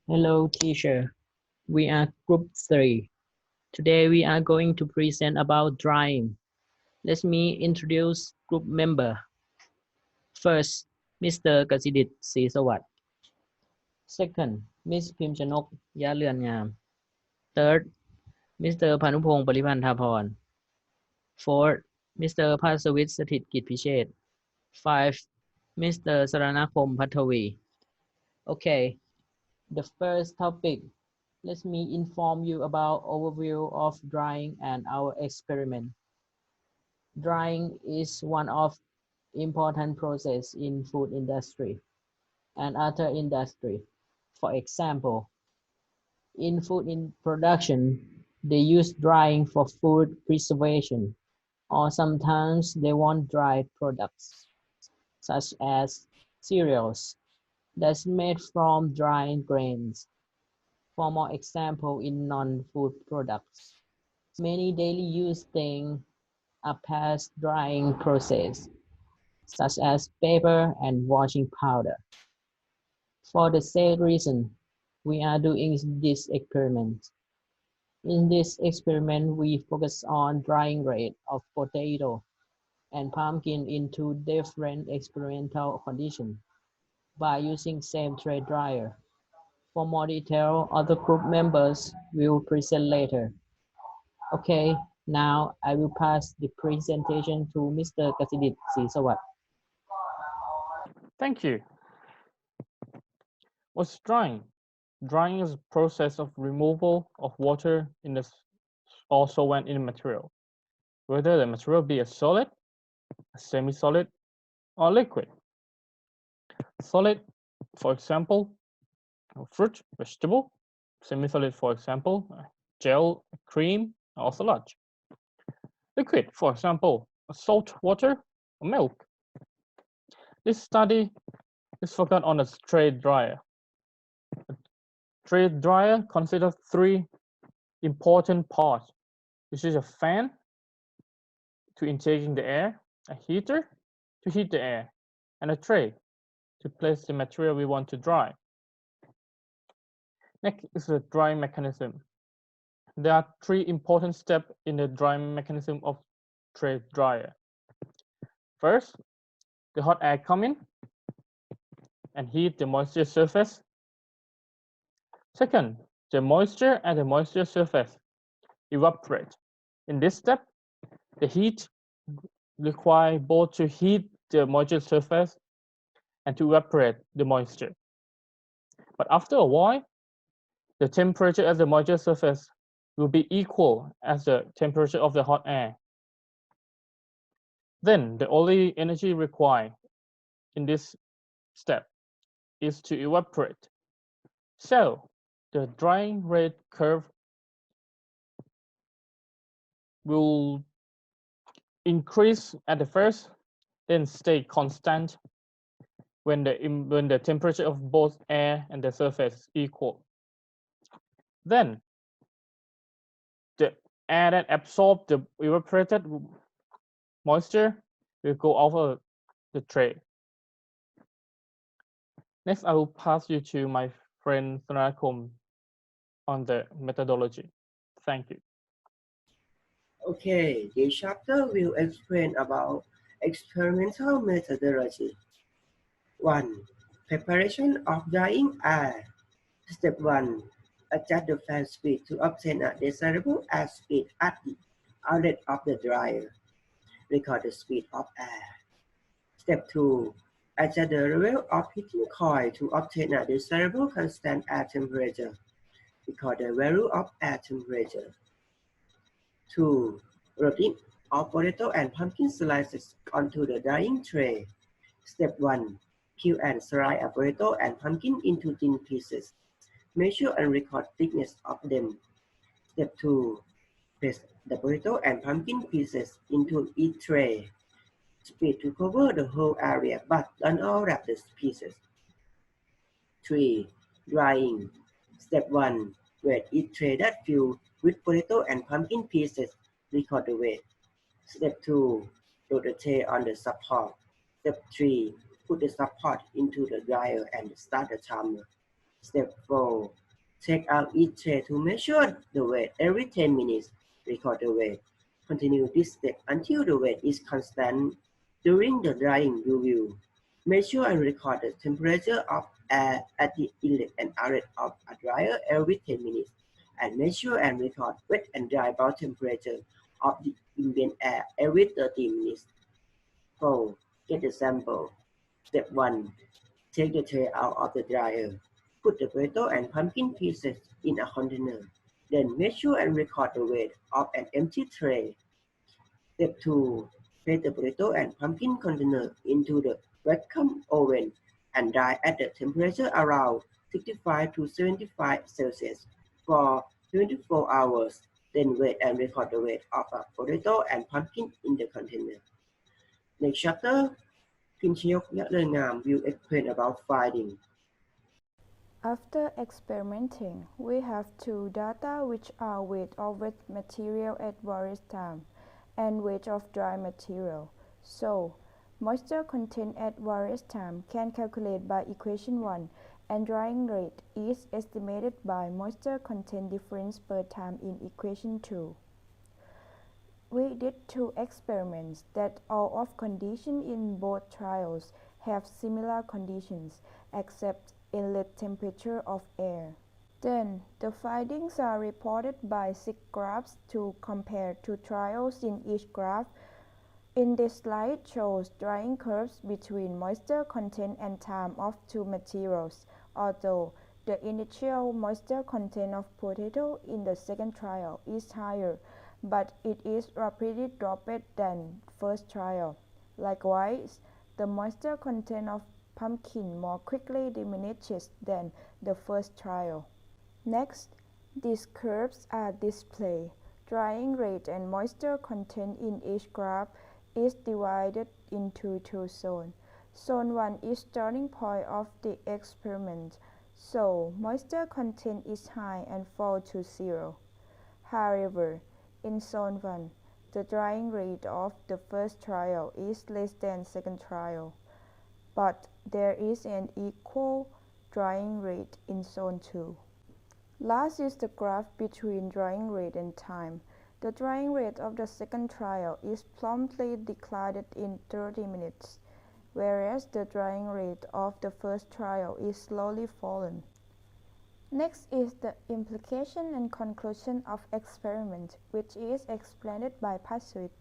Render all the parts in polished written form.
Hello, teacher. We are group 3. Today we are going to present about drawing. Let me introduce group member. First, Mr. Kasidit Sisawat. Second, Miss Pimchanok Yalyankam. Third, Mr. Panupong Palipanthapon. Fourth, Mr. Pasawit Sathit Kitpichet. 5. Mr. Saranakom Pathavi. Okay, the first topic. Let me inform you about overview of drying and our experiment. Drying is one of important process in food industry and other industry. For example, in food in production, they use drying for food preservation, or sometimes they want dry products, such as cereals that's made from dried grains. For more example, in non-food products, many daily use things are past drying process, such as paper and washing powder. For the same reason, we are doing this experiment. In this experiment, we focus on drying rate of potato and pumpkin into different experimental conditions by using same tray dryer. For more detail, other group members will present later. Okay, now I will pass the presentation to Mr. Kasidit Sisawat. Thank you. What's drying? Drying is a process of removal of water in the or solvent in the material, whether the material be a solid, a semi-solid, or liquid. Solid, for example, fruit, vegetable. Semi-solid, for example, gel, cream, or sludge. Liquid, for example, salt water or milk. This study is focused on a tray dryer. A tray dryer considers three important parts, which is a fan to intaking the air, a heater to heat the air, and a tray to place the material we want to dry. Next is the drying mechanism. There are three important steps in the drying mechanism of tray dryer. First, the hot air come in and heat the moisture surface. Second, the moisture and the moisture surface evaporate. In this step, the heat requires both to heat the moisture surface and to evaporate the moisture. But after a while, the temperature at the moisture surface will be equal as the temperature of the hot air. Then the only energy required in this step is to evaporate. So the drying rate curve will increase at the first, then stay constant when the temperature of both air and the surface is equal. Then the air that absorbs the evaporated moisture will go over the tray. Next, I will pass you to my friend Thanakom on the methodology. Thank you. Okay, this chapter will explain about experimental methodology. 1. Preparation of drying air. Step 1. Adjust the fan speed to obtain a desirable air speed at the outlet of the dryer. Record the speed of air. Step 2. Adjust the level of heating coil to obtain a desirable constant air temperature. Record the value of air temperature. 2. Roasting of potato and pumpkin slices onto the drying tray. Step 1. Peel and slice a potato and pumpkin into thin pieces. Measure and record thickness of them. Step 2. Place the potato and pumpkin pieces into each tray. Spread to cover the whole area but don't overlap the pieces. 3. Drying. Step 1. Weight each tray that filled with potato and pumpkin pieces. Record the weight. Step 2. Load the tray on the support. Step 3. Put the support into the dryer and start the timer. Step 4. Take out each tray to measure the weight every 10 minutes. Record the weight. Continue this step until the weight is constant. During the drying, you will measure and record the temperature of air at the inlet and outlet of a dryer every 10 minutes, and measure and record wet and dry bulb temperature of the ambient air every 30 minutes. 4. Get the sample. Step 1. Take the tray out of the dryer. Put the potato and pumpkin pieces in a container. Then measure and record the weight of an empty tray. Step 2. Place the potato and pumpkin container into the vacuum oven and dry at the temperature around 65 to 75 Celsius for 24 hours. Then weigh and record the weight of a potato and pumpkin in the container. Next chapter, Kim Chi-yok Ngam will explain about finding. After experimenting, we have two data which are weight of wet material at various times and weight of dry material. So, moisture content at various times can calculate by equation 1 and drying rate is estimated by moisture content difference per time in equation 2. We did two experiments that all of conditions in both trials have similar conditions except inlet temperature of air. Then, the findings are reported by 6 graphs to compare two trials in each graph. In this slide shows drying curves between moisture content and time of two materials, although the initial moisture content of potato in the second trial is higher, but it is rapidly dropped than first trial. Likewise, the moisture content of pumpkin more quickly diminishes than the first trial. Next, these curves are displayed. Drying rate and moisture content in each graph is divided into two zones. Zone 1 is starting point of the experiment, so moisture content is high and falls to 0. However, in Zone 1, the drying rate of the first trial is less than second trial, but there is an equal drying rate in Zone 2. Last is the graph between drying rate and time. The drying rate of the second trial is promptly declined in 30 minutes, whereas the drying rate of the first trial is slowly fallen. Next is the implication and conclusion of experiment, which is explained by Paswit.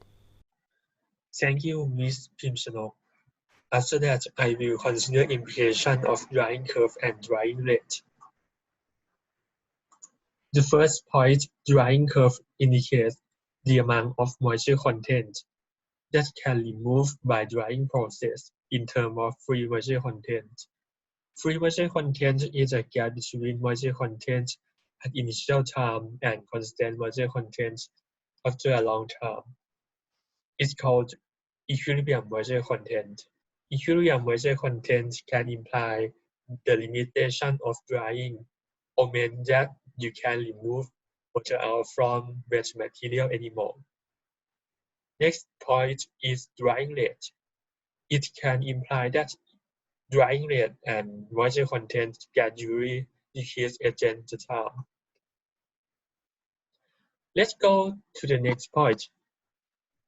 Thank you, Ms. Pimshanok. After that, I will consider implication of drying curve and drying rate. The first point, drying curve, indicates the amount of moisture content that can remove by drying process in terms of free moisture content. Free moisture content is a gap between moisture content at initial time and constant moisture content after a long time. It's called equilibrium moisture content. Equilibrium moisture content can imply the limitation of drying, or mean that you can remove water out from wet material anymore. Next point is drying rate. It can imply that drying rate and moisture content gradually decrease against the time. Let's go to the next point.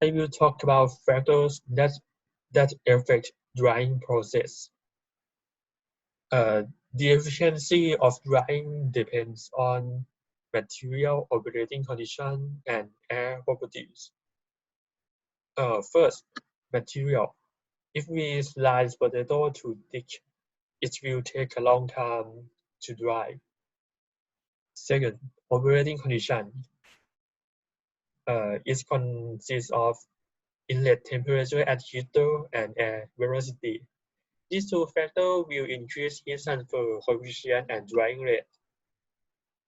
I will talk about factors that affect drying process. The efficiency of drying depends on material operating condition and air properties. First, material. If we slice potato too thick, it will take a long time to dry. Second, operating condition. It consists of inlet temperature at heater and air velocity. These two factors will increase heat transfer coefficient and drying rate,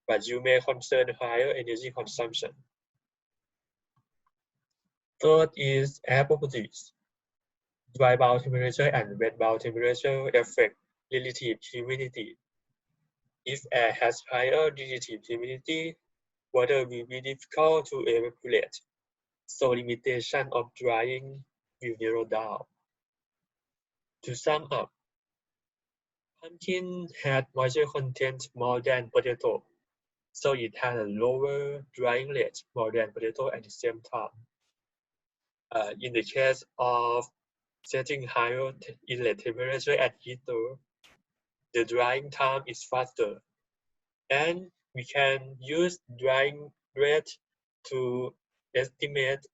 but you may concern higher energy consumption. Third is air properties. Dry bulb temperature and wet bulb temperature affect relative humidity. If air has higher relative humidity, water will be difficult to evaporate, so limitation of drying will narrow down. To sum up, Pumpkin had moisture content more than potato, so it had a lower drying rate more than potato at the same time. In the case of setting higher inlet temperature at heater, the drying time is faster, and we can use drying rate to estimate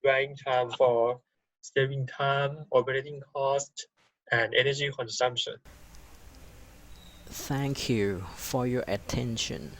drying time for saving time, operating cost, and energy consumption. Thank you for your attention.